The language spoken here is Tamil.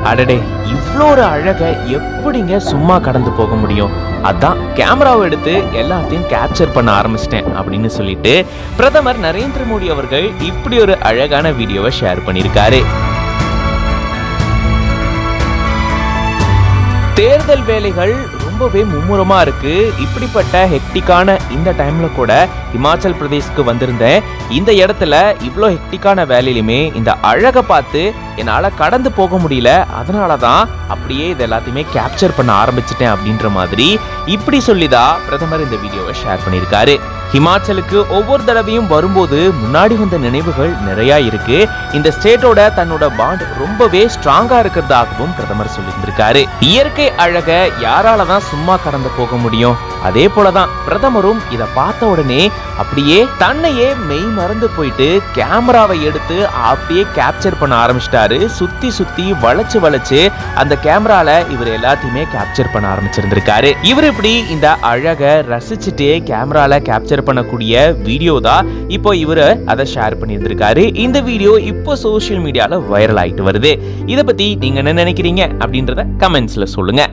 அடடே, இவ்வளோ ஒரு அழகை எப்படிங்க சும்மா கடந்து போக முடியும்? அதான் கேமராவை எடுத்து எல்லாத்தையும் கேப்சர் பண்ண ஆரம்பிச்சிட்டேன் அப்படின்னு சொல்லிட்டு பிரதமர் நரேந்திர மோடி அவர்கள் இப்படி ஒரு அழகான வீடியோவை ஷேர் பண்ணியிருக்காரு. தேர்தல் வேலைகள் ரொம்பவே மும்முரமா இருக்கு. இப்படிப்பட்ட ஹெக்டிக்கான இந்த டைம்ல கூட இமாச்சல் பிரதேஷ்க்கு வந்திருந்தேன். இந்த இடத்துல இவ்வளோ ஹெக்டிக்கான வேலையிலுமே இந்த அழகை பார்த்து என்னால கடந்து போக முடியல. அதனாலதான் அப்படியே இது எல்லாத்தையுமே கேப்சர் பண்ண ஆரம்பிச்சிட்டேன் அப்படின்ற மாதிரி இப்படி சொல்லிதான் பிரதமர் இந்த வீடியோவை ஷேர் பண்ணியிருக்காரு. ஹிமாச்சலுக்கு ஒவ்வொரு தடவையும் வரும்போது முன்னாடி வந்த நினைவுகள் நிறைய இருக்கு. இந்த ஸ்டேட்டோட தன்னோட பாண்ட் ரொம்பவே ஸ்ட்ராங்கா இருக்கிறதாகவும் பிரதமர் சொல்லியிருந்திருக்காரு. இயற்கை அழகை யாராலதான் சும்மா கடந்து போக முடியும்? அதே போலதான் பிரதமரும் இதை பார்த்த உடனே அப்படியே தன்னையே மெய் மறந்து போயிட்டு கேமராவை எடுத்து அப்படியே கேப்சர் பண்ண ஆரம்பிச்சிட்டாரு. சுத்தி சுத்தி வளைச்சு வளைச்சு அந்த கேமரால இவர் எல்லாத்தையுமே கேப்சர் பண்ண ஆரம்பிச்சிருந்திருக்காரு. இவர் இப்படி இந்த அழகை ரசிச்சுட்டே கேமரால கேப்சர் பண்ணக்கூடிய வீடியோ தான் இப்போ இவரு அதை ஷேர் பண்ணியிருந்திருக்காரு. இந்த வீடியோ இப்போ சோசியல் மீடியால வைரல் ஆயிட்டு வருது. இதை பத்தி நீங்க என்ன நினைக்கிறீங்க அப்படின்றத கமெண்ட்ஸ்ல சொல்லுங்க.